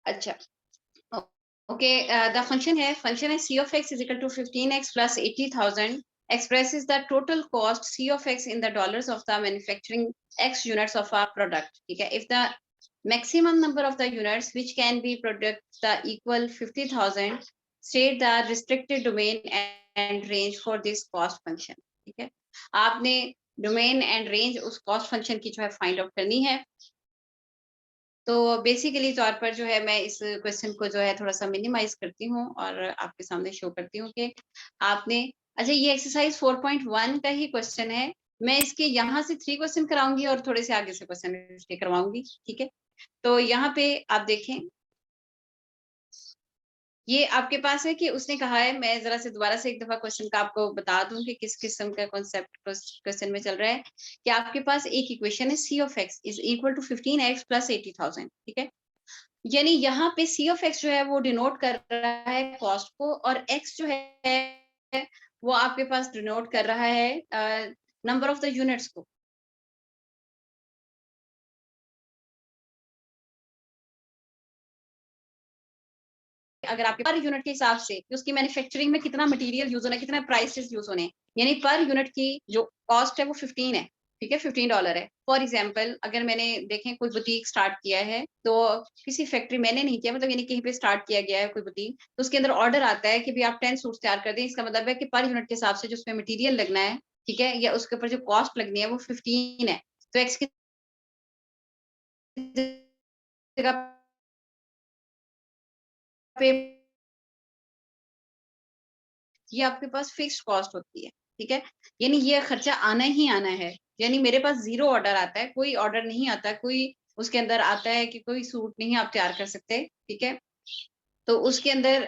अच्छा, okay, the function है C of x is equal to 15x plus 80,000 expresses the total cost c of x in the dollars of the manufacturing x units of a product. ठीक है, if the maximum number of the units which can be product the equal 50,000, state the restricted domain and range for this cost function. ठीक है, आपने domain and range उस cost function की जो है find out करनी है। तो बेसिकली तौर पर जो है मैं इस क्वेश्चन को जो है थोड़ा-सा मिनिमाइज़ करती हूँ और आपके सामने शो करती हूँ कि आपने अच्छा ये एक्सरसाइज़ 4.1 का ही क्वेश्चन है। मैं इसके यहाँ से 3 क्वेश्चन कराऊँगी और थोड़े से आगे से क्वेश्चन इसके करवाऊँगी, ठीक है? तो यहाँ पे आप देखें ये आपके पास है कि उसने कहा है मैं ज़रा से दोबारा से एक दफ़ा क्वेश्चन का आपको बता दूँ कि किस किस्म का कॉन्सेप्ट क्वेश्चन में चल रहा है, कि आपके पास एक इक्वेशन है C of X is equal to 15x plus 80,000, ठीक है? यानी यहाँ पे सी ऑफ एक्स जो है वो डिनोट कर रहा है कॉस्ट को और एक्स जो है वो आपके पास डिनोट कर रहा है नंबर ऑफ द यूनिट्स को। अगर आपके पर यूनिट के हिसाब से कि उसकी मैन्युफैक्चरिंग में कितना मटेरियल यूज होना है, कितना प्राइसेस यूज होने हैं, यानी पर यूनिट की जो कॉस्ट है वो 15 है, ठीक है, $15 है। फॉर एग्जांपल अगर मैंने देखें कोई बुटीक स्टार्ट किया है, तो किसी फैक्ट्री मैंने नहीं किया, मतलब यानी कहीं पे स्टार्ट किया गया है कोई बुटीक, तो उसके अंदर ऑर्डर आता है कि भाई आप 10 सूट्स तैयार कर दें, इसका मतलब है कि पर यूनिट के हिसाब से जो उसमें मटेरियल लगना है, ठीक है, या उसके ऊपर जो कॉस्ट लगनी है वो 15 है। तो एक्स की जगह पे ये आपके पास फिक्स्ड कॉस्ट होती है, ठीक है? यानी ये खर्चा आना ही आना है। यानी मेरे पास 0 ऑर्डर आता है, कोई ऑर्डर नहीं आता, कोई उसके अंदर आता है कि कोई सूट नहीं आप तैयार कर सकते, ठीक है? तो उसके अंदर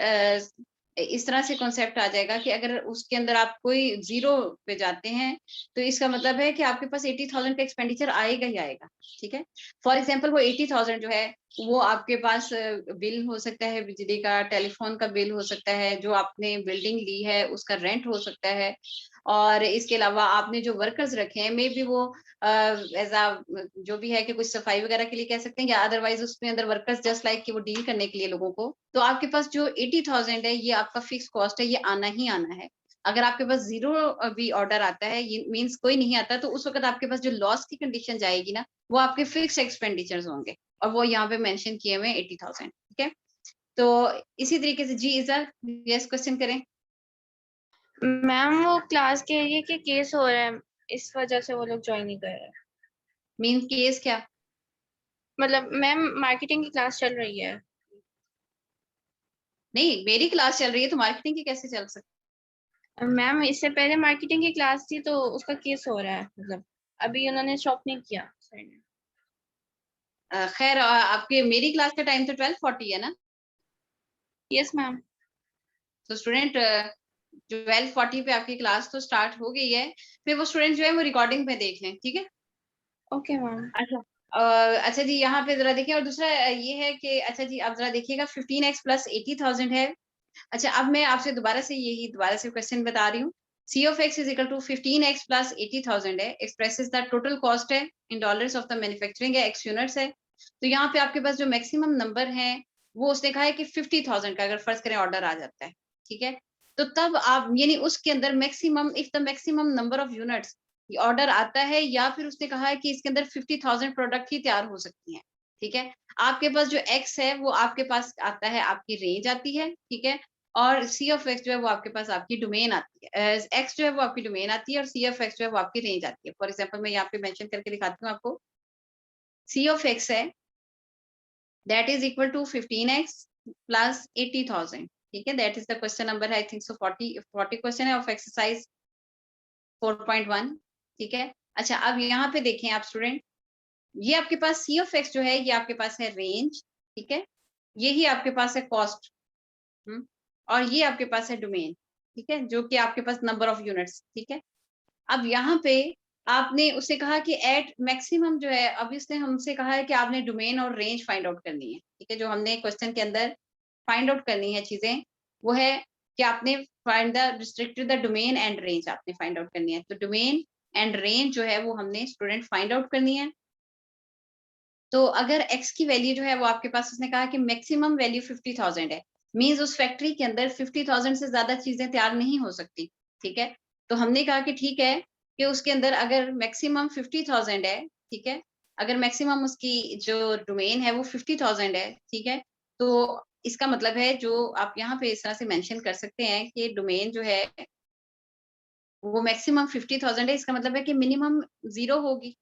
इस तरह से कॉन्सेप्ट आ जाएगा कि अगर उसके अंदर आप कोई 0 पे जाते हैं, तो इसका मतलब है कि आपके पास 80,000 का एक्सपेंडिचर आएगा ही आएगा, ठीक है? फॉर एग्ज़ाम्पल वो 80,000 जो है, वो आपके पास बिल हो सकता है बिजली का, टेलीफ़ोन का बिल हो सकता है, जो आपने बिल्डिंग ली है उसका रेंट हो सकता है और इसके अलावा आपने जो वर्कर्स रखे हैं, मेबी वो एज़ जो भी है कि कुछ सफाई वगैरह के लिए कह सकते हैं या अदरवाइज़ उसमें अंदर वर्कर्स जस्ट लाइक कि वो डील करने के लिए लोगों को। तो आपके पास जो 80,000 है ये आपका फिक्स कॉस्ट है, ये आना ही आना है। अगर आपके पास 0 भी ऑर्डर आता है, ये मीन्स कोई नहीं आता, तो उस वक़्त आपके पास जो लॉस की कंडीशन जाएगी ना, वो आपके फिक्स एक्सपेंडिचर्स होंगे और वो यहाँ पे मेंशन किए हुए हैं 80,000, ठीक है? तो इसी तरीके से जी इज़ा यस क्वेश्चन करें। मैम वो क्लास कह रही है कि केस हो रहा है, इस वजह से वो लोग जॉइन नहीं कर रहे हैं। मीन केस क्या? मतलब मैम मार्केटिंग की क्लास चल रही है। नहीं, मेरी क्लास चल रही है तो मार्केटिंग की कैसे चल सकती मैम इससे पहले मार्केटिंग की क्लास थी तो उसका केस हो रहा है, मतलब अभी उन्होंने स्टॉप नहीं किया सर ने। खैर आपके मेरी क्लास का टाइम तो 12:40 है ना? Yes ma'am. तो स्टूडेंट 12:40 पे आपकी क्लास तो स्टार्ट हो गई है, फिर वो स्टूडेंट जो है वो रिकॉर्डिंग में देख लें, ठीक है? Okay ma'am. अच्छा। अच्छा जी यहाँ पे ज़रा देखिए और दूसरा ये है कि अच्छा जी आप ज़रा देखिएगा 15x प्लस 80,000 है। अच्छा अब मैं आपसे दोबारा से क्वेश्चन बता रही हूँ। C of x is equal to 15x plus 80,000 है, एक्सप्रेसेस द टोटल कॉस्ट है, in dollars of the manufacturing है, x यूनिट्स है। तो यहाँ पे आपके पास जो मैक्सिमम नंबर है, वो उसने कहा है कि 50,000 का अगर फर्ज़ करें ऑर्डर आ जाता है, ठीक है? तो तब आप यानी उसके अंदर maximum if the maximum number of units order आता है या फिर उसने कहा है कि इसके अंदर 50,000 प्रोडक्ट ही तैयार हो सकती हैं, ठीक है? आपके पास जो x है वो आपके पास आता है, आपकी रेंज आती है, ठीक है? और सी ऑफ एक्स जो है वो आपके पास आपकी डोमेन आती है। एक्स जो है वो आपकी डोमेन आती है और सी ऑफ एक्स जो है वो आपकी रेंज आती है। फॉर एग्जांपल मैं यहाँ पे मेंशन करके दिखाती हूँ आपको। सी ऑफ एक्स है that is equal to 15x plus 80,000, ठीक है? That is the question number I think so 40 question है ऑफ एक्सरसाइज 4.1, ठीक है? अच्छा अब यहाँ पे देखें आप स्टूडेंट, ये आपके पास सी ऑफ एक्स जो है ये आपके पास है रेंज, ठीक है? यही आपके पास है कॉस्ट, हुँ, और ये आपके पास है डोमेन, ठीक है? जो कि आपके पास नंबर ऑफ यूनिट्स, ठीक है? अब यहाँ पे आपने उससे कहा कि एट मैक्सिमम जो है, अभी उसने हमसे कहा है कि आपने डोमेन और रेंज फाइंड आउट करनी है, ठीक है? जो हमने क्वेश्चन के अंदर फाइंड आउट करनी है चीज़ें, वो है कि आपने find the restricted the domain and range आपने फाइंड आउट करनी है। तो डोमेन एंड रेंज जो है वो हमने स्टूडेंट फाइंड आउट करनी है। तो अगर x की वैल्यू जो है वो आपके पास, उसने कहा कि मैक्सिमम वैल्यू 50,000 है, मींस उस फैक्ट्री के अंदर 50,000 से ज्यादा चीजें तैयार नहीं हो सकती, ठीक है। तो हमने कहा कि ठीक है कि उसके अंदर अगर मैक्सिमम 50,000 है, ठीक है, अगर मैक्सिमम उसकी जो डोमेन है वो 50,000 है, ठीक है, तो इसका मतलब है, जो आप यहाँ पे इस तरह से मेंशन कर सकते हैं कि डोमेन जो है वो मैक्सिमम 50,000 है, इसका मतलब है कि मिनिमम 0 होगी,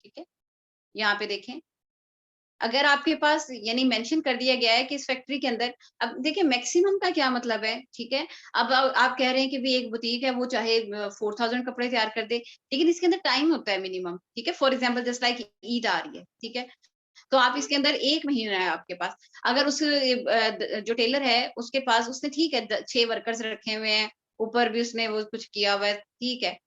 ठीक है। यहाँ पे देखें, अगर आपके पास यानी मेंशन कर दिया गया है कि इस फैक्ट्री के अंदर, अब देखिए मैक्सिमम का क्या मतलब है, ठीक है। अब आप कह रहे हैं कि भी एक बुटीक है वो चाहे 4,000 कपड़े तैयार कर दे, लेकिन इसके अंदर टाइम होता है मिनिमम, ठीक है। For example just like Eid आ रही है, ठीक है, तो आप इसके अंदर 1 महीना है आपके पास। अगर उस जो टेलर है उसके पास, उसने ठीक है 6 वर्कर्स रखे हुए हैं, ऊपर भी उसने वो कुछ किया हुआ है, ठीक है।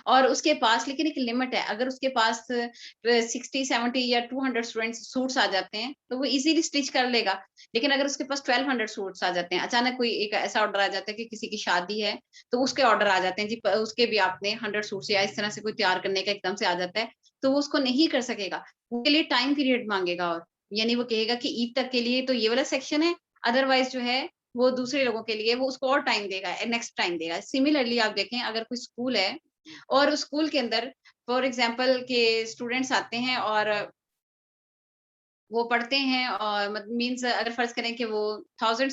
और उसके पास लेकिन एक लिमिट है, अगर उसके पास 60, 70 या 200 स्टूडेंट्स सूट्स आ जाते हैं, तो वो इजीली स्टिच कर लेगा। लेकिन अगर उसके पास 1200 सूट्स आ जाते हैं, अचानक कोई एक ऐसा ऑर्डर आ जाता है कि किसी की शादी है, तो उसके ऑर्डर आ जाते हैं जी, उसके भी आपने 100 सूट्स या इस तरह से कोई तैयार करने का एकदम से आ जाता है, तो वो उसको नहीं कर सकेगा। उसके लिए टाइम पीरियड मांगेगा, और यानी वो कहेगा कि ईद तक के लिए तो ये वाला सेक्शन है, अदरवाइज जो है वो दूसरे लोगों के लिए वो उसको और टाइम देगा, नेक्स्ट टाइम देगा। सिमिलरली आप देखें, अगर कोई स्कूल है और उस स्कूल के अंदर फॉर एग्जांपल के स्टूडेंट्स आते हैं और वो पढ़ते हैं, और मतलब मीन्स अगर फर्ज करें कि वो 1000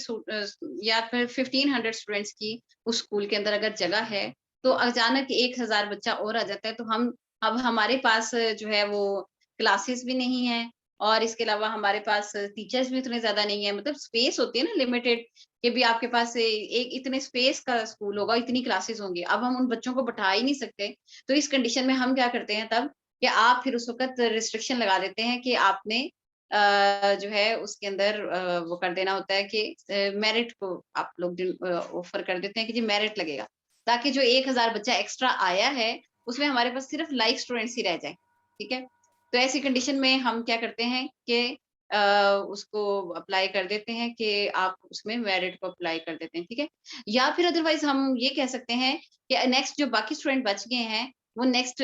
या फिर 1500 स्टूडेंट्स की उस स्कूल के अंदर अगर जगह है, तो अचानक 1000 बच्चा और आ जाता है, तो हम अब हमारे पास जो है वो क्लासेस भी नहीं है, और इसके अलावा हमारे पास टीचर्स भी उतने ज्यादा नहीं है, मतलब स्पेस होती है ना लिमिटेड, कि भी आपके पास एक इतने स्पेस का स्कूल होगा, इतनी क्लासेस होंगी, अब हम उन बच्चों को बैठा ही नहीं सकते। तो इस कंडीशन में हम क्या करते हैं तब, कि आप फिर उस वक्त रिस्ट्रिक्शन लगा देते हैं कि आपने जो है उसके अंदर वो कर देना होता है कि मेरिट को आप लोग ऑफर कर देते हैं कि जी मेरिट लगेगा, ताकि जो 1000 बच्चा एक्स्ट्रा आया है उसमें हमारे पास सिर्फ लाइक स्टूडेंट्स ही रह जाए, ठीक है। तो ऐसी कंडीशन में हम क्या करते हैं कि अ, उसको अप्लाई कर देते हैं कि आप उसमें मेरिट को अप्लाई कर देते हैं, ठीक है। या फिर अदरवाइज हम ये कह सकते हैं कि नेक्स्ट जो बाकी स्टूडेंट बच गए हैं वो नेक्स्ट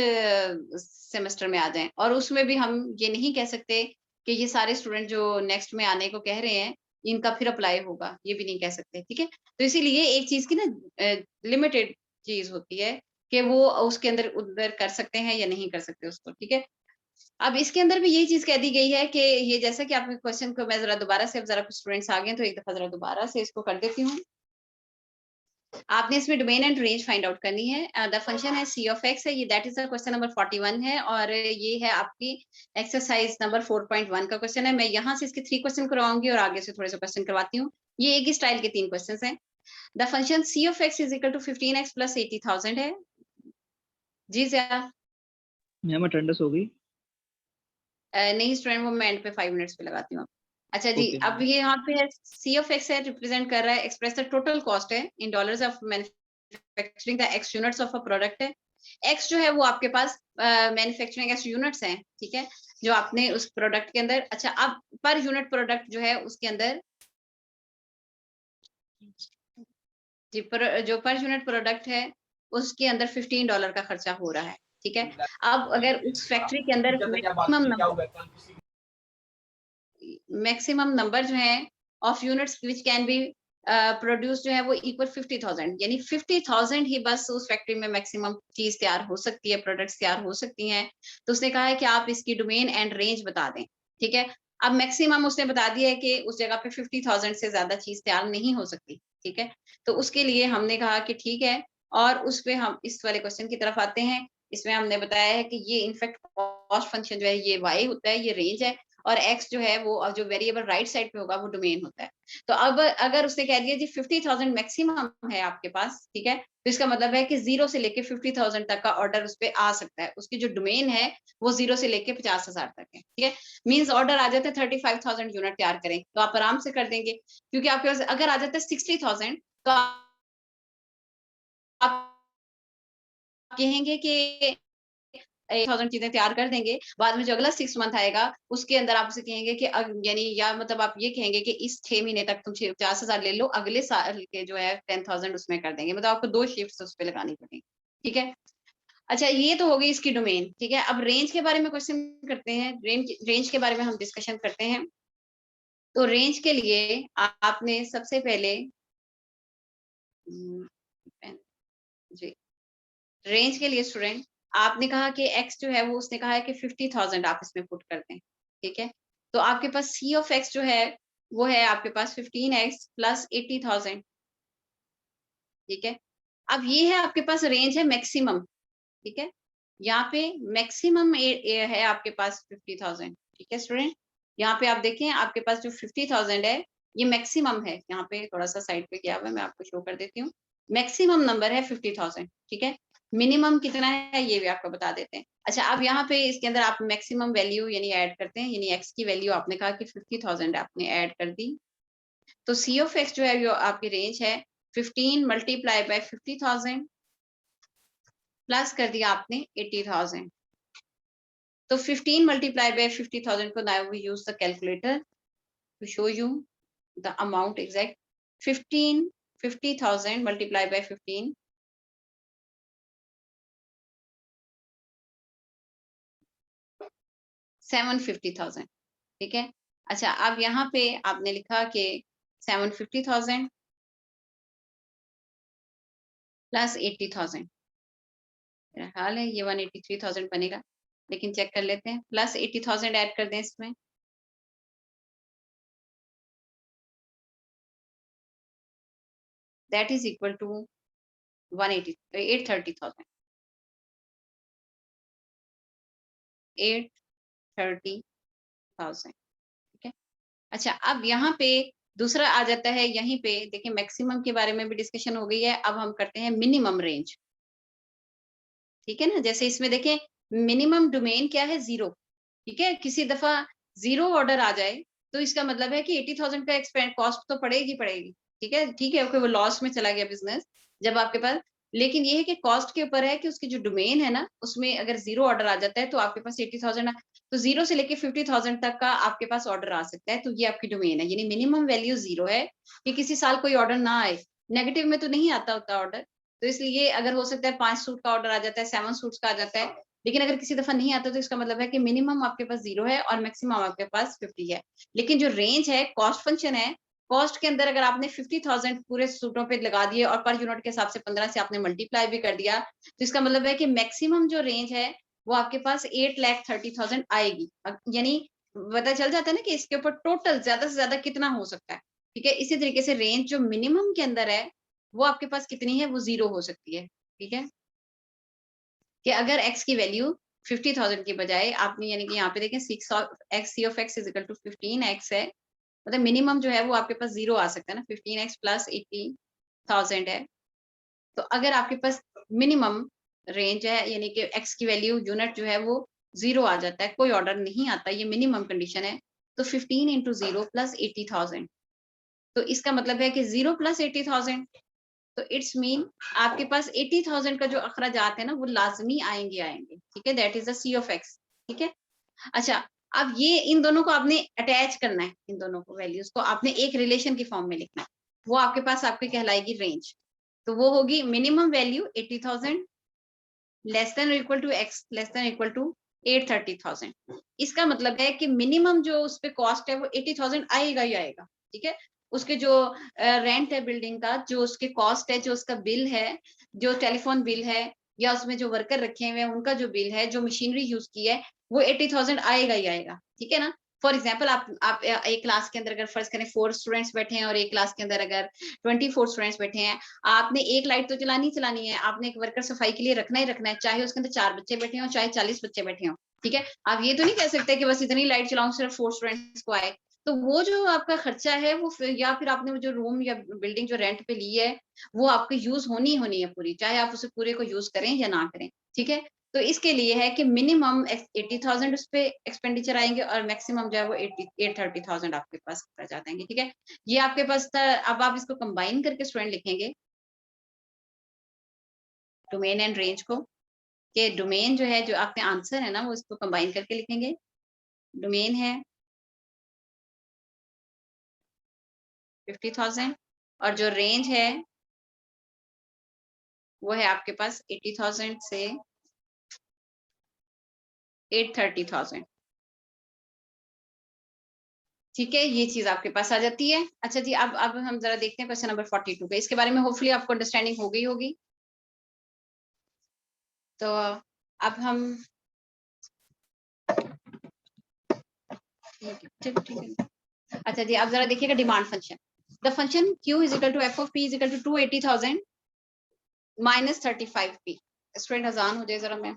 सेमेस्टर में आ जाएं, और उसमें भी हम ये नहीं कह सकते कि ये सारे स्टूडेंट जो नेक्स्ट में आने को कह रहे हैं, इनका फिर अप्लाई होगा, ये भी नहीं कह सकते, ठीक है। तो इसीलिए एक चीज की ना लिमिटेड चीज होती है कि वो उसके अंदर उधर कर सकते हैं या नहीं कर सकते उसको, ठीक है। अब इसके अंदर भी यही चीज कह दी गई है कि ये जैसा कि आपके क्वेश्चन को मैं जरा दोबारा से, अब जरा कुछ स्टूडेंट्स आ गए तो एक दफा जरा दोबारा से इसको कर देती हूँ। आपने इसमें domain and range find out करनी है। द फंक्शन है सी ऑफ एक्स है, ये that is the question number 41 है, और ये है आपकी एक्सरसाइज नंबर 4.1 का क्वेश्चन है। मैं यहाँ से इसके 3 क्वेश्चन करवाऊंगी और आगे से थोड़े से क्वेश्चन करवाती हूँ। ये एक ही स्टाइल के 3 क्वेश्चन हैं। The function C of x is equal to 15x plus 80,000 है। जी जया। मैम अटेंडेंस हो गई। नहीं स्टूडेंट, वो मैं एंड पे 5 मिनट्स पे लगाती हूँ। अच्छा जी, ओके अब ये यहाँ पे है सी ऑफ एक्स है, रिप्रेजेंट कर रहा है, एक्सप्रेस द टोटल कॉस्ट है in dollars of manufacturing the x units of a product है। एक्स जो है वो आपके पास मैन्युफैक्चरिंग एक्स यूनिट्स हैं, ठीक है, जो आपने उस प्रोडक्ट के अंदर, अच्छा अब पर यूनिट प्रोडक्ट जो है उसके अंदर जी, जो पर यूनिट प्रोडक्ट है उसके अंदर $15 का खर्चा हो रहा है, ठीक है। अब अगर उस फैक्ट्री के अंदर मैक्सिमम नंबर जो है of units which can be produce जो है वो इक्वल 50,000, यानी 50,000 ही बस उस फैक्ट्री में मैक्सिमम चीज तैयार हो सकती है, प्रोडक्ट्स तैयार हो सकती हैं। तो उसने कहा है कि आप इसकी डोमेन एंड रेंज बता दें, ठीक है। अब मैक्सिमम उसने बता दिया है कि उस जगह पे 50,000 से ज्यादा चीज तैयार नहीं हो सकती, ठीक है। तो उसके लिए हमने कहा कि ठीक है, और उस पे हम इस वाले क्वेश्चन की तरफ आते हैं। इसमें हमने बताया है कि ये इनफैक्ट कॉस्ट फंक्शन जो है ये वाई होता है, ये रेंज है, और एक्स जो है वो जो वेरिएबल राइट साइड पे होगा वो डोमेन होता है। तो अब अगर उसने कह दिया जी 50,000 मैक्सिमम है आपके पास, ठीक है, तो इसका मतलब है कि 0 से लेके 50,000 तक का ऑर्डर उस पे आ सकता है। उसकी जो डोमेन है वो 0 से लेके 50,000 तक है, ठीक है। मींस ऑर्डर आ जाता है 35,000 यूनिट तैयार करें, तो आप आराम से कर देंगे, क्योंकि आपके पास अगर आ जाता है 60,000 तो आप कहेंगे कि 1,000 चीजें तैयार कर देंगे, बाद में जो अगला 6 मंथ आएगा उसके अंदर आप उसे कहेंगे कि यानी, या मतलब आप ये कहेंगे कि इस 6 महीने तक तुम 50,000 ले लो, अगले साल के जो है 10,000 उसमें कर देंगे, मतलब आपको 2 शिफ्ट उस पे लगानी पड़ेगी, ठीक है। अच्छा, ये तो हो गई इसकी डोमेन, ठीक है। अब रेंज के बारे में क्वेश्चन करते हैं, रेंज के बारे में हम डिस्कशन करते हैं। तो रेंज के लिए आपने सबसे पहले जी, रेंज के लिए स्टूडेंट आपने कहा कि x जो है वो उसने कहा है कि 50,000 आप इसमें पुट कर दें, ठीक है। तो आपके पास c ऑफ x जो है वो है आपके पास 15x प्लस 80,000, ठीक है। अब ये है आपके पास रेंज है मैक्सिमम, ठीक है। यहाँ पे मैक्सिमम है आपके पास 50,000, ठीक है स्टूडेंट। यहाँ पे आप देखें आपके पास जो 50,000 है ये मैक्सिमम है। यहाँ पे थोड़ा सा साइड पे किया हुआ है, मैं आपको शो कर देती हूँ। मैक्सिमम नंबर है 50,000, ठीक है। मिनिमम कितना है ये भी आपको बता देते हैं। अच्छा, अब यहाँ पे इसके अंदर आप मैक्सिमम वैल्यू यानी ऐड करते हैं, यानी x की वैल्यू आपने कहा कि 50,000 आपने ऐड कर दी। तो c ऑफ x जो है वो आपकी रेंज है 15 मल्टीप्लाई बाय 50,000 प्लस कर दिया आपने 80,000। तो 15 multiplied by 50,000 को now we use the calculator to show you the amount exact. 50,000 multiplied by 15 750,000, ठीक है। अच्छा, अब यहाँ पे आपने लिखा कि 750,000 प्लस 80,000, मेरा ख्याल है ये 183,000 बनेगा, लेकिन चेक कर लेते हैं। प्लस 80,000 ऐड कर दें इसमें, दैट इज इक्वल टू 830,000, 830,000, ठीक है। अच्छा, अब यहाँ पे दूसरा आ जाता है, यहीं पे देखिए मैक्सिमम के बारे में भी डिस्कशन हो गई है। अब हम करते हैं मिनिमम रेंज, ठीक है ना। जैसे इसमें देखें मिनिमम डोमेन क्या है, 0, ठीक है। किसी दफा 0 ऑर्डर आ जाए तो इसका मतलब है कि 80,000 का एक्सपेंड कॉस्ट तो पड़ेगी, ठीक है। ठीक है, ओके, वो लॉस में चला गया बिजनेस जब आपके पास, लेकिन ये है कि कॉस्ट के ऊपर है कि उसकी जो डोमेन है ना उसमें अगर 0 ऑर्डर आ जाता है तो आपके पास 80,000, तो 0 से लेके 50,000 तक का आपके पास ऑर्डर आ सकता है। तो ये आपकी डोमेन है, यानी मिनिमम वैल्यू 0 है कि किसी साल कोई ऑर्डर ना आए। नेगेटिव में तो नहीं आता होता ऑर्डर, तो इसलिए अगर हो सकता है 5 सूट का ऑर्डर आ जाता है, 7 सूट्स का आ जाता है, लेकिन अगर किसी दफा नहीं आता तो इसका मतलब है कि मिनिमम आपके पास 0 है और मैक्सिमम आपके पास 50 है। लेकिन जो रेंज है कॉस्ट फंक्शन है, कॉस्ट के अंदर अगर आपने 50,000 पूरे सूटों पे लगा दिए और पर यूनिट के हिसाब से 15 से आपने मल्टीप्लाई भी कर दिया, तो इसका मतलब है कि मैक्सिमम जो रेंज है वो आपके पास 8,30,000 आएगी। यानी पता चल जाता है ना कि इसके ऊपर टोटल ज्यादा से ज्यादा कितना हो सकता है, ठीक है। इसी तरीके से रेंज जो मिनिमम के अंदर है वो आपके पास कितनी है, वो 0 हो सकती है, ठीक है। कि अगर x की वैल्यू 50,000 की बजाय आपने, यानी कि यहाँ पे देखें 6 of x c of x is equal to 15x है, मतलब मिनिमम जो है वो आपके पास 0 आ सकता है ना, 15x प्लस 80,000 है। तो अगर आपके पास मिनिमम रेंज है यानी कि x की वैल्यू यूनिट जो है वो 0 आ जाता है, कोई ऑर्डर नहीं आता, ये मिनिमम कंडीशन है, तो 15 इंटू 0 प्लस 80,000, तो इसका मतलब है कि 0 प्लस 80,000, तो इट्स मीन आपके पास 80,000 का जो अखराजात है ना वो लाजमी आएंगे, ठीक है। That is the C of X, ठीक है। अच्छा, अब ये इन दोनों को आपने अटैच करना है, इन दोनों को वैल्यूज को आपने एक रिलेशन की फॉर्म में लिखना है, वो आपके पास आपकी कहलाएगी रेंज। तो वो होगी minimum value 80,000 less than equal to X less than equal to 830,000। इसका मतलब है कि मिनिमम जो उस पे कॉस्ट है वो 80,000 आएगा ही आएगा, ठीक है। उसके जो रेंट है बिल्डिंग का, जो उसके कॉस्ट है, जो उसका बिल है, जो टेलीफोन बिल है, या उसमें जो वर्कर रखे हुए हैं उनका जो बिल है, जो मशीनरी यूज की है, वो 80,000 आएगा ही आएगा, ठीक है ना। फॉर एग्जाम्पल आप एक क्लास के अंदर अगर फर्ज करें 4 स्टूडेंट्स बैठे हैं और एक क्लास के अंदर अगर 24 स्टूडेंट्स बैठे हैं, आपने एक लाइट तो चलानी है, आपने एक वर्कर सफाई के लिए रखना ही रखना है, चाहे उसके अंदर 4 बच्चे बैठे हों चाहे 40 बच्चे बैठे हों, ठीक है। आप ये तो नहीं कह सकते कि बस इतनी लाइट चलाऊं सिर्फ 4 स्टूडेंट्स को आए। तो वो जो आपका खर्चा है वो या फिर आपने वो जो रूम या बिल्डिंग जो रेंट पे ली है वो आपको यूज होनी है पूरी, चाहे आप उसे पूरे को यूज करें या ना करें, ठीक है। तो इसके लिए है कि मिनिमम 80,000 उस पे एक्सपेंडिचर आएंगे और मैक्सिमम जो है वो 830,000 आपके पास आ जाएंगे, ठीक है। ये आपके पास था। अब आप इसको कंबाइन करके स्टूडेंट लिखेंगे डोमेन एंड रेंज को, कि डोमेन जो है, जो आपने आंसर है ना वो इसको कंबाइन करके लिखेंगे। डोमेन है 50,000 और जो रेंज है वो है आपके पास 80,000 से 830,000। ठीक है, ये चीज आपके पास आ जाती है। अच्छा जी, अब हम जरा देखते हैं क्वेश्चन नंबर 42 पे। इसके बारे में होपफुली आपको अंडरस्टैंडिंग हो गई होगी। तो अब हम ठीक है। अच्छा जी, अब जरा देखिएगा demand function. The function Q is equal to f of P is equal to 280,000 minus 35P। Student अजान हो जाए जरा। मैं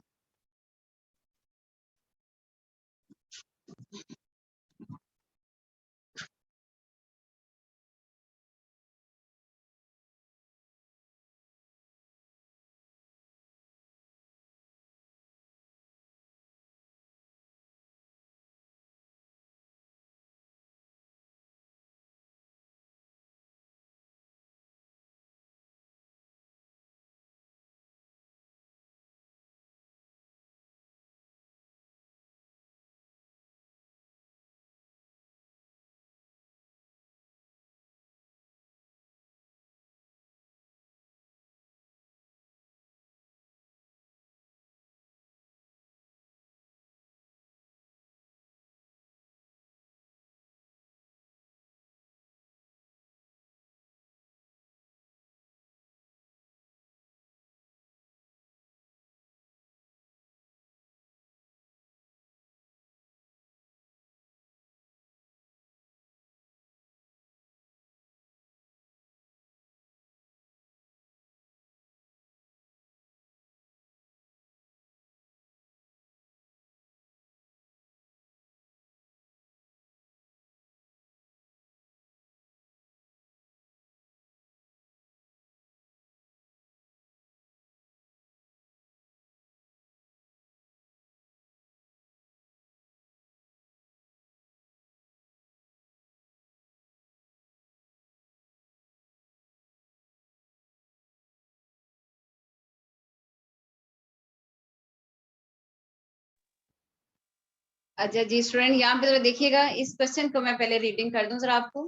अच्छा जी स्टूडेंट, यहाँ पे जरा देखिएगा, इस क्वेश्चन को मैं पहले रीडिंग कर दूं जरा आपको।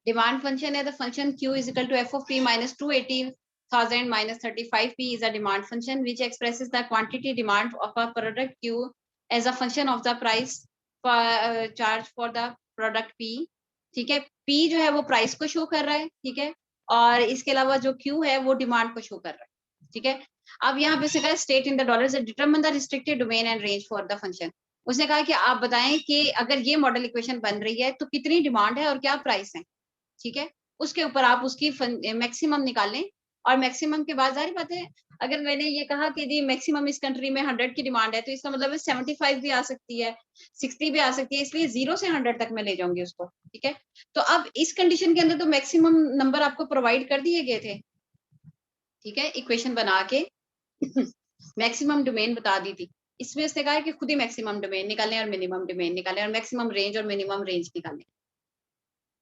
डिमांड फंक्शन है the function Q is equal to f of P minus 280,000 minus 35P is a demand function which expresses the quantity demand of a product Q as a function of the price charge for the product P। ठीक है, P जो है वो price को show कर रहा है, ठीक है, और इसके अलावा जो Q है वो डिमांड को शो कर रहा है। ठीक है, अब यहाँ पे से state in the dollars determine the restricted domain and range for the function. उसने कहा कि आप बताएं कि अगर ये मॉडल इक्वेशन बन रही है तो कितनी डिमांड है और क्या प्राइस है। ठीक है, उसके ऊपर आप उसकी मैक्सिमम निकालें, और मैक्सिमम के बाद जाहिर बात है, अगर मैंने ये कहा कि जी मैक्सिमम इस कंट्री में 100 की डिमांड है तो इसका मतलब है 75 भी आ सकती है, 60 भी आ सकती है, इसलिए 0 से 100 तक मैं ले जाऊंगी उसको। ठीक है, तो अब इस कंडीशन के अंदर तो मैक्सिमम नंबर आपको प्रोवाइड कर दिए गए थे। ठीक है, इक्वेशन बना के मैक्सिमम डोमेन बता दी थी। इसमें उसने कहा है कि खुद ही मैक्सिमम डोमेन निकालें और मिनिमम डोमेन निकालें और मैक्सिमम रेंज और मिनिमम रेंज निकालें।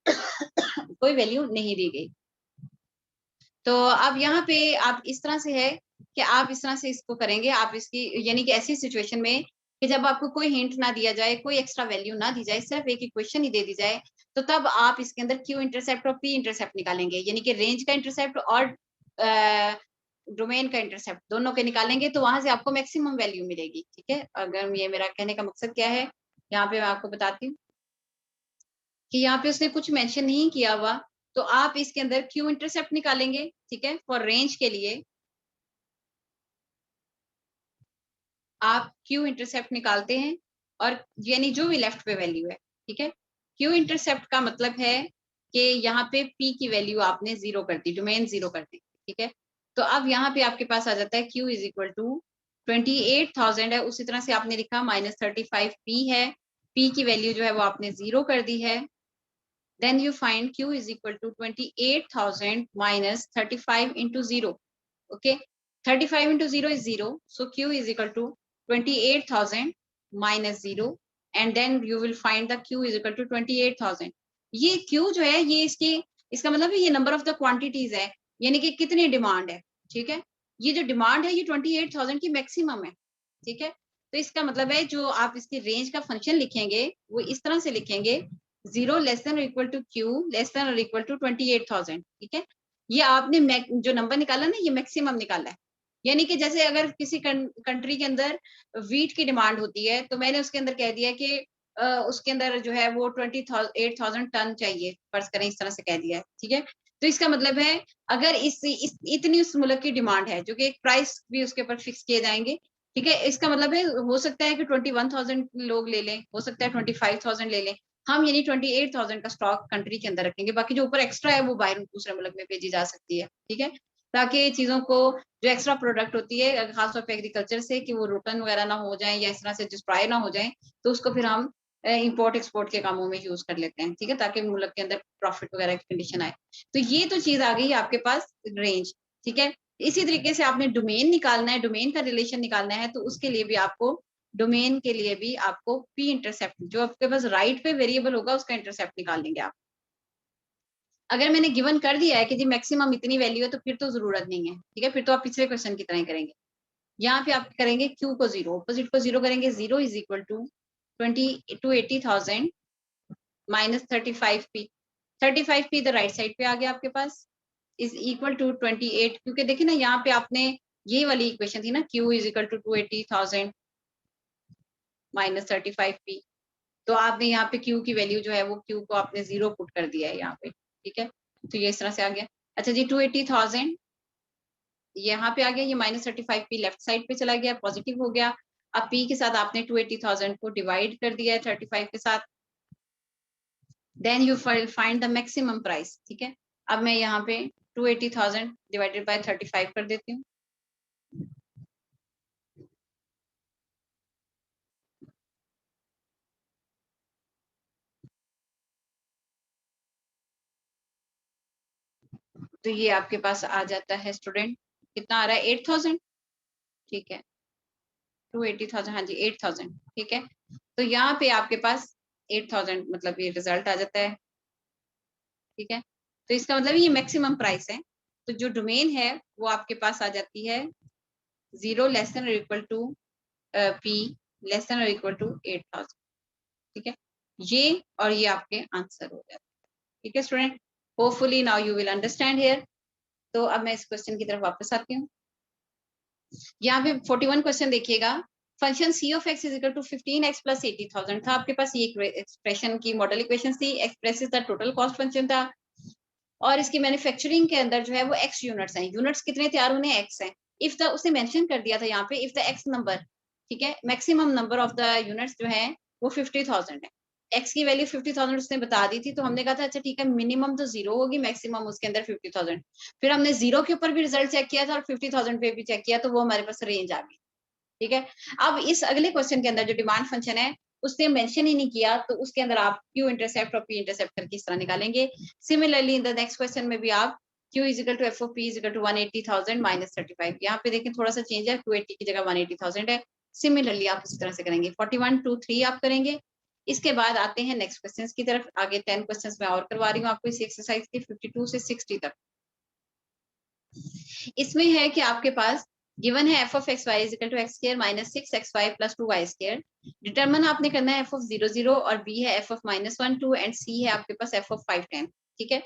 कोई वैल्यू नहीं दी गई। तो अब यहाँ पे आप इस तरह से है कि आप इस तरह से इसको करेंगे, आप इसकी यानी कि ऐसी सिचुएशन में कि जब आपको कोई हिंट ना दिया जाए, कोई एक्स्ट्रा वैल्यू ना दी जाए, सिर्फ एक इक्वेशन ही दे दी जाए, तो तब आप इसके अंदर Q इंटरसेप्ट और P इंटरसेप्ट निकालेंगे, यानी कि रेंज का इंटरसेप्ट और डोमेन का इंटरसेप्ट दोनों के निकालेंगे, तो वहां से आपको मैक्सिमम वैल्यू मिलेगी। ठीक है, अगर ये मेरा कहने का मकसद क्या है, यहाँ पे मैं आपको बताती हूँ कि यहाँ पे उसने कुछ मेंशन नहीं किया हुआ, तो आप इसके अंदर Q इंटरसेप्ट निकालेंगे। ठीक है, फॉर रेंज के लिए आप Q इंटरसेप्ट निकालते हैं, और यानी जो भी लेफ्ट पे वैल्यू है। ठीक है, Q इंटरसेप्ट का मतलब है कि यहाँ पे P की वैल्यू आपने 0 कर दी, डोमेन 0 कर दी। ठीक है, तो अब यहाँ पे आपके पास आ जाता है Q इज इक्वल टू 28,000 है, उसी तरह से आपने लिखा माइनस 35P है, P की वैल्यू जो है वो आपने 0 कर दी है। Then you find Q is equal to 28,000 minus 35 into 0. Okay, 35 into 0 is 0. So Q is equal to 28,000 minus 0. And then you will find the Q is equal to 28,000. ये Q जो है ये इसका मतलब है ये नंबर ऑफ द क्वांटिटीज है, यानी कि कितनी डिमांड है। ठीक है, ये जो डिमांड है ये 28,000 की मैक्सिमम है। ठीक है, तो इसका मतलब है जो आप इसकी रेंज का फंक्शन लिखेंगे वो इस तरह से लिखेंगे 0 less than equal to Q less than और इक्वल टू 28,000। ठीक है, ये आपने जो नंबर निकाला ना ये मैक्सिमम निकाला है। यानी कि जैसे अगर किसी कंट्री के अंदर वीट की डिमांड होती है तो मैंने उसके अंदर कह दिया कि उसके अंदर जो है वो 28,000 टन चाहिए, फर्ज करें इस तरह से कह दिया है, ठीक है। तो इसका मतलब है अगर इतनी उस मुल्क की डिमांड है, जो कि एक प्राइस भी उसके ऊपर फिक्स किए जाएंगे, ठीक है। इसका मतलब है हो सकता है कि 21,000 लोग ले लें, हो सकता है 25,000 ले लें, हम यानी 28,000 का स्टॉक कंट्री के अंदर रखेंगे, बाकी जो ऊपर एक्स्ट्रा है वो बाहर दूसरे मुल्क में भेजी जा सकती है, ठीक है। ताकि चीजों को जो एक्स्ट्रा प्रोडक्ट होती है खासतौर पर एग्रीकल्चर से, कि वो रोटन वगैरह ना हो जाए या इस तरह से डिस्ट्रॉय ना हो जाए, तो उसको फिर हम इंपोर्ट एक्सपोर्ट के कामों में यूज कर लेते हैं, ठीक है, ताकि मुल्क के अंदर प्रॉफिट वगैरह की कंडीशन आए। तो ये तो चीज आ गई आपके पास रेंज, ठीक है। इसी तरीके से आपने डोमेन निकालना है, डोमेन का रिलेशन निकालना है, तो उसके लिए भी आपको डोमेन के लिए भी आपको पी इंटरसेप्ट, जो आपके पास राइट पे वेरिएबल होगा उसका इंटरसेप्ट निकाल लेंगे आप। अगर मैंने गिवन कर दिया है कि जी मैक्सिमम इतनी वैल्यू है, तो फिर तो जरूरत नहीं है, ठीक है, फिर तो आप पिछले क्वेश्चन की तरह ही करेंगे। यहाँ पे आप करेंगे क्यू को जीरो, ऑपोजिट को जीरो करेंगे, 0 is equal to 80,000 minus 35p, 35p the right side पे आ गया आपके पास, इज इक्वल टू 28, क्योंकि देखिए ना यहाँ पे आपने ये वाली इक्वेशन थी ना, q is equal to 280,000 minus 35p, तो आपने यहाँ पे q की वैल्यू जो है वो q को आपने जीरो पुट कर दिया है यहाँ पे, ठीक है। तो ये इस तरह से आ गया। अच्छा जी, 280,000 यहाँ पे आ गया, ये माइनस 35p लेफ्ट साइड पे चला गया, पॉजिटिव हो गया। अब p के साथ आपने 280,000 को डिवाइड कर दिया है 35 के साथ, then you find the maximum price, ठीक है। अब मैं यहाँ पे 280,000 डिवाइडेड बाय 35 कर देती हूँ। तो ये आपके पास आ जाता है स्टूडेंट, कितना आ रहा है, 8,000, ठीक है। 280,000, हाँ जी 8,000, ठीक है। तो यहाँ पे आपके पास 8,000 मतलब ये रिजल्ट आ जाता है, ठीक है। तो इसका मतलब ये मैक्सिमम प्राइस है। तो जो डोमेन है वो आपके पास आ जाती है 0 लेस देन और equal to p less than और इक्वल टू 8,000, ठीक है। ये और ये आपके आंसर हो जाते हैं, ठीक है student. Hopefully now you will understand here. तो अब मैं इस क्वेश्चन की तरफ वापस आती हूँ। यहाँ पे 41 क्वेश्चन देखिएगा। Function C of x is equal to 15x plus 80,000 था आपके पास, ये एक्सप्रेशन की मॉडल इक्वेशन थी, expresses the total cost function था, और इसकी मैन्युफैक्चरिंग के अंदर जो है वो x यूनिट्स हैं। यूनिट्स कितने तैयार होने, x हैं। इफ द उसने मेंशन कर दिया था यहाँ पे, इफ द x नंबर, ठीक है, maximum number of the units जो है वो 50,000 है। x की वैल्यू 50,000 उसने बता दी थी, तो हमने कहा था अच्छा ठीक है, मिनिमम तो 0 होगी, मैक्सिमम उसके अंदर 50,000। फिर हमने 0 के ऊपर भी रिजल्ट चेक किया था और 50,000 पे भी चेक किया, तो वो हमारे पास रेंज आ गई, ठीक है। अब इस अगले क्वेश्चन के अंदर जो डिमांड फंक्शन है उसने मेंशन ही नहीं किया, तो उसके अंदर आप क्यू इंटरसेप्ट और पी इंटरसेप्ट करके इस तरह निकालेंगे। Similarly in the next question में भी आप q is equal to F of p is equal to 180,000 minus 35, यहाँ पे देखें थोड़ा सा चेंज है, 280 की जगह 180,000 है। सिमिलरली आप इस तरह से करेंगे, 41 2 3 आप करेंगे। इसके बाद आते हैं नेक्स्ट क्वेश्चन की तरफ। आगे 10 क्वेश्चन मैं और करवा रही हूँ आपको इस एक्सरसाइज के 52 से 60 तक। इसमें है कि आपके पास गिवन है f of x y is equal to x square minus 6xy plus 2y square. Determine आपने करना है f ऑफ 0 0 और b है f ऑफ -1 2 एंड c है आपके पास f ऑफ 5 10, ठीक है।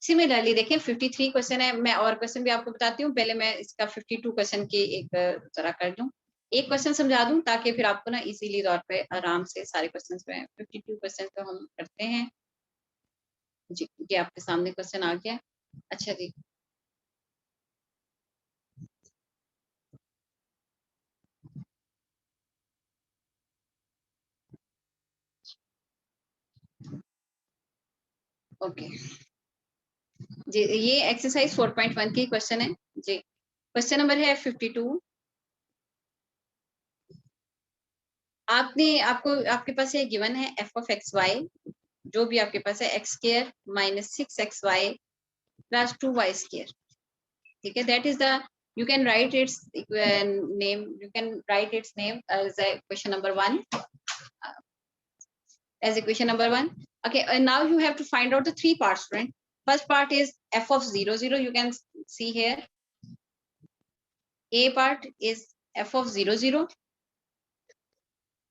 सिमिलरली देखिए 53 क्वेश्चन है, मैं और क्वेश्चन भी आपको बताती हूँ, पहले मैं इसका 52 क्वेश्चन की एक जरा कर दूं, एक क्वेश्चन समझा दूं ताकि फिर आपको ना इजीली तौर पे आराम से सारे क्वेश्चन में 52 क्वेश्चन तो हम करते हैं जी। ये आपके सामने क्वेश्चन आ गया। अच्छा जी, ओके जी, ये एक्सरसाइज 4.1 की क्वेश्चन है जी। क्वेश्चन नंबर है 52। आपके पास ये गिवन है f ऑफ एक्स वाई, जो भी आपके पास है x square minus 6xy plus 2y square, ठीक है। That is the you can write its name, you can write its name as equation number 1, as equation number 1. Okay, and now you have to find out the three parts, friend. First part is f of 0 0, you can see here. A part is f of 0 0,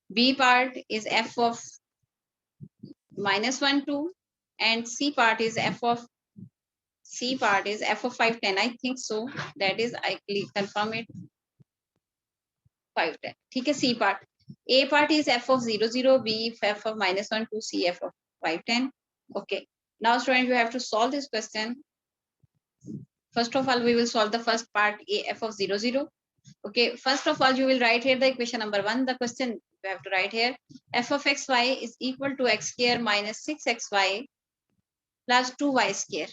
B part is f of -1 2, and C part is f of C part is f of 5, 10. I think so. That is, I confirm it. 5, 10. ठीक है, C part. A part is f of 0, 0. B f of -1, 2. C f of 5, 10. Okay. Now, student, you have to solve this question. First of all, we will solve the first part, A f of 0, 0. Okay. First of all, you will write here the equation number 1. The question you have to write here: f of xy is equal to x square minus 6xy plus 2y square.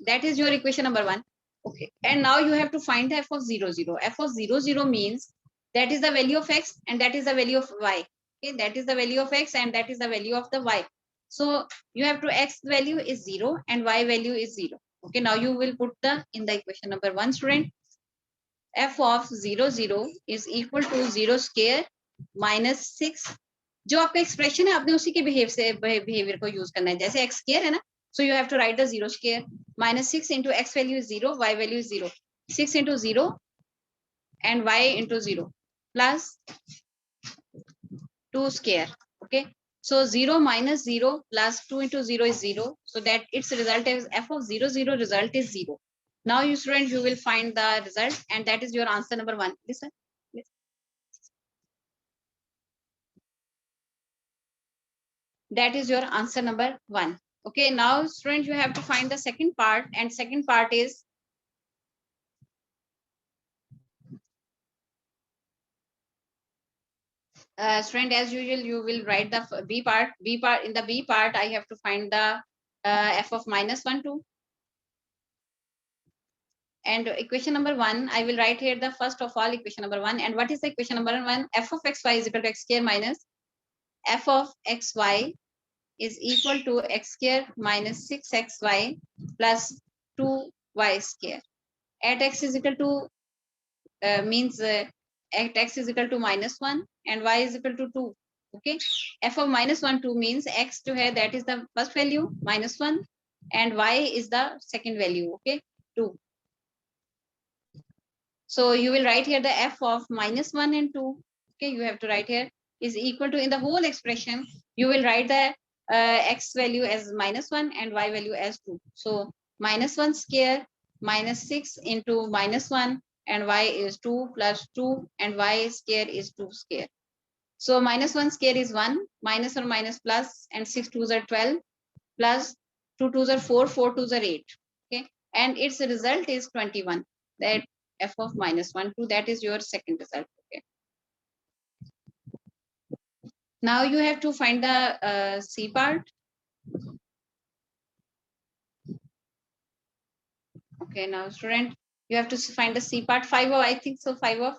That is your equation number 1. Okay. And now you have to find the f of 0, 0. F of 0, 0 means that is the value of x and that is the value of y. Okay. That is the value of x and that is the value of the y. So you have to, x value is 0 and y value is 0. Okay. Now you will put the in the equation number 1, student. F of 0, 0 is equal to 0 square minus 6. जो आपका expression है आपने उसी के behaviour को use करना है. जैसे x square है ना, so you have to write the 0 square minus 6 into x value is 0, y value is 0. 6 into 0 and y into 0 plus 2 square. Okay. So 0 minus 0 plus 2 into 0 is 0. So that its result is f of 0, 0 result is 0. Now you student, you will find the result and that is your answer number 1. Listen. That is your answer number 1. Okay, now student, you have to find the second part, and second part is student, as usual, you will write the B part. In the B part, I have to find the f of -1, 2. And equation number 1, I will write here the first of all equation number 1. And what is the equation number 1? F of xy is equal to x square minus f of xy is equal to x square minus 6xy plus 2y square. At x is equal to means at x is equal to -1 and y is equal to 2. Okay. F of -1, 2 means x to have that is the first value -1 and y is the second value. Okay. 2. So you will write here the f of -1 and 2. Okay. You have to write here is equal to, in the whole expression, you will write the x value as -1 and y value as 2. So -1 square minus 6 into -1 and y is 2 plus 2 and y square is 2 square. So -1 square is 1, -1 minus plus, and 6 2s are 12 plus 2 2s are 4, 4 2s are 8. Okay. And its result is 21. That f of -1, 2, that is your second result. Okay. Now you have to find the C part. Okay, now student, you have to find the C part. 5 of, I think so, 5 of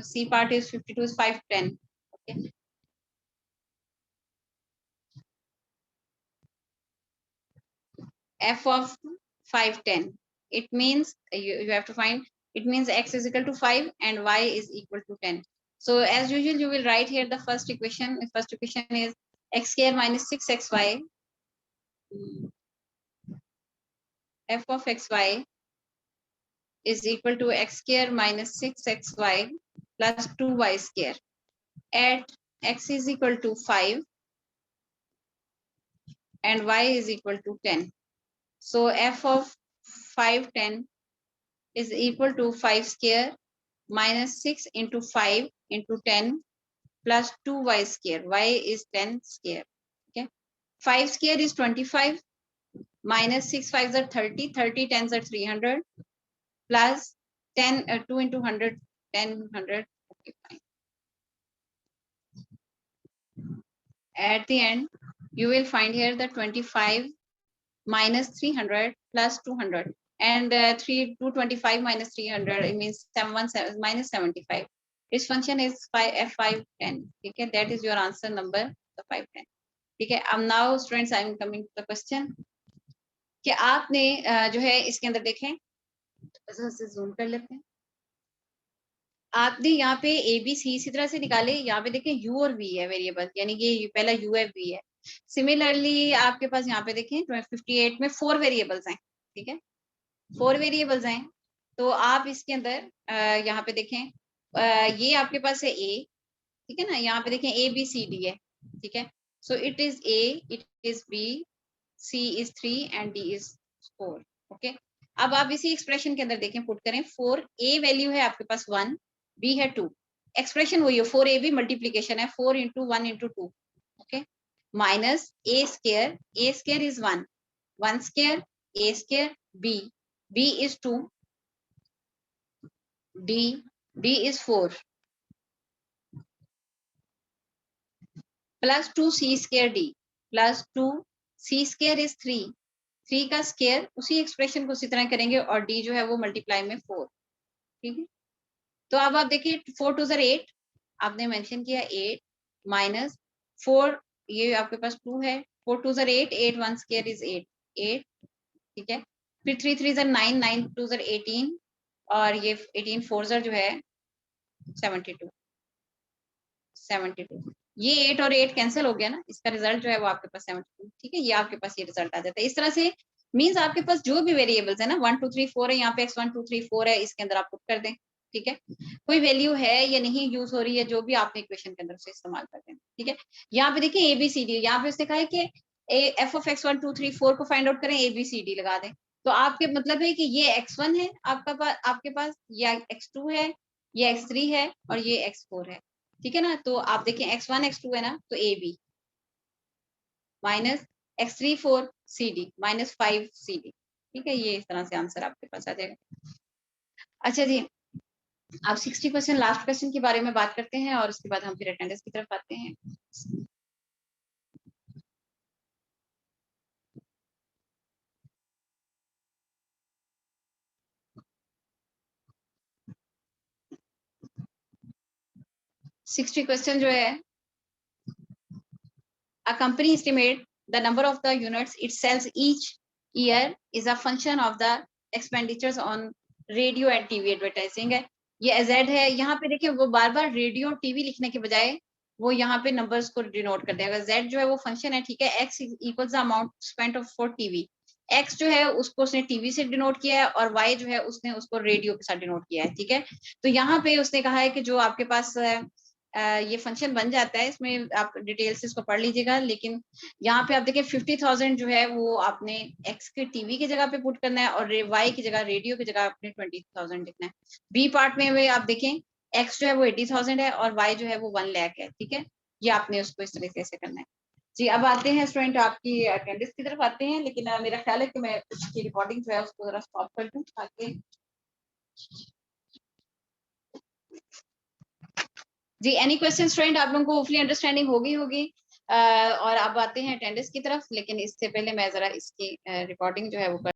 C part is 52 is 5, 10. Okay. F of 5, 10. It means you have to find, it means x is equal to 5 and y is equal to 10. So as usual, you will write here the first equation. The first equation is x square minus 6xy. F of xy is equal to x square minus 6xy plus 2y square. At x is equal to 5 and y is equal to 10. So f of 5, 10 is equal to 5 square minus 6 into 5 into 10 plus 2y square. Y is 10 square. Okay. 5 square is 25 minus 6 5s are 30. 30 10s are 300 plus 10 2 into 100 10 100. Okay, fine. At the end, you will find here the 25 minus 300 plus 200. And 225 minus 300, it means 717 minus 75. This function is f5 10. Okay, that is your answer number, the 5 10. Okay, now students, I am coming to the question कि आपने जो है इसके अंदर देखें, से zoom कर लेते हैं. आपने यहाँ पे ए बी सी इसी तरह से निकाले. यहाँ पे देखें यू और वी है वेरिएबल, यानी कि पहला यू है वी है. सिमिलरली आपके पास यहाँ पे देखें 58 में 4 वेरिएबल्स हैं. ठीक है, 4 वेरिएबल्स हैं. तो आप इसके अंदर यहाँ पे देखें, ये आपके पास है ए. ठीक है ना, यहाँ पे देखें ए बी सी डी है. ठीक है, so it is A, it is B, C is 3 and D is 4. Okay, अब आप इसी एक्सप्रेशन के अंदर देखें, पुट करें 4a वैल्यू है आपके पास 1, b है 2, एक्सप्रेशन वही है 4ab मल्टीप्लीकेशन है 4 into 1 into 2, okay, minus a square is 1, 1 square a square b is 2, d is 4 plus 2c square d plus 2c square is 3, 3 का स्केयर उसी एक्सप्रेशन को उसी तरह करेंगे और d जो है वो मल्टीप्लाई में 4, ठीक है। तो अब आप देखिए 4 2 8, आपने मेंशन किया 8 माइनस 4, ये आपके पास 2 है, 4 2 8, 8 1 स्केयर इज 8, 8, ठीक है। फिर 3 3 9, 9 2 18 और ये 18 4 जो है 72, 72, ये 8 और 8 कैंसिल हो गया ना, इसका रिजल्ट जो है वो आपके पास 72, ठीक है। ये आपके पास ये रिजल्ट आ जाता है। इस तरह से मींस आपके पास जो भी वेरिएबल्स है ना 1 2 3 4 है, यहाँ पे x1 2 3 4 है, इसके अंदर आप पुट कर दें, ठीक है। कोई वैल्यू है या नहीं यूज हो रही है, जो भी आपने इक्वेशन के अंदर से इस्तेमाल कर दें, ठीक है। यहाँ पे देखिए ABCD, यहाँ पे उसने कहा है कि f of x1 2 3 4 को फाइंड आउट करें, ABCD लगा दें। तो आपके मतलब है कि ये x1 है आपके पास, या x2 है, ये x3 है और ये x4 है, ठीक है ना। तो आप देखें x1 x2 है ना, तो AB minus x3 4 CD minus 5 CD, ठीक है। ये इस तरह से आंसर आपके पास आ जाएगा। अच्छा जी, अब 60% लास्ट क्वेश्चन के बारे में बात करते हैं और उसके बाद हम फिर अटेंडेंस की तरफ आते हैं। सिक्सटी क्वेश्चन जो है, a company estimate the number of the units it sells each year is a function of the expenditures on radio and TV advertising है। ये Z है, यहाँ पे देखिए वो बार बार रेडियो टीवी लिखने के बजाय वो यहाँ पे नंबर्स को डिनोट कर देगा। Z जो है वो फंक्शन है, ठीक है। X equals the amount spent of for TV, X जो है उसको उसने टीवी से डिनोट किया है और Y जो है उसने उसको रेडियो के साथ डिनोट किया है, ठीक है। तो यहाँ पे उसने कहा है कि जो आपके पास ये फंक्शन बन जाता है, इसमें आप डिटेल से इसको पढ़ लीजिएगा। लेकिन यहाँ पे आप देखिए 50,000 जो है वो आपने एक्स के टीवी की जगह पे पुट करना है और वाई की जगह रेडियो की जगह आपने 20,000 लिखना है। बी पार्ट में वे आप देखें एक्स जो है वो 80,000 है और वाई जो है वो 1 लाख है, ठीक है। ये आपने उसको इस तरीके से करना है जी। अब आते हैं स्टूडेंट आपकी अटेंडेंस की तरफ आते हैं, लेकिन मेरा ख्याल है कि मैं उसकी रिकॉर्डिंग जो है उसको जरा स्टॉप कर दूं ताकि जी। एनी क्वेश्चन स्टूडेंट, आप लोगों को होपफुली अंडरस्टैंडिंग होगी। और अब आते हैं अटेंडेंस की तरफ, लेकिन इससे पहले मैं जरा इसकी रिकॉर्डिंग जो है वो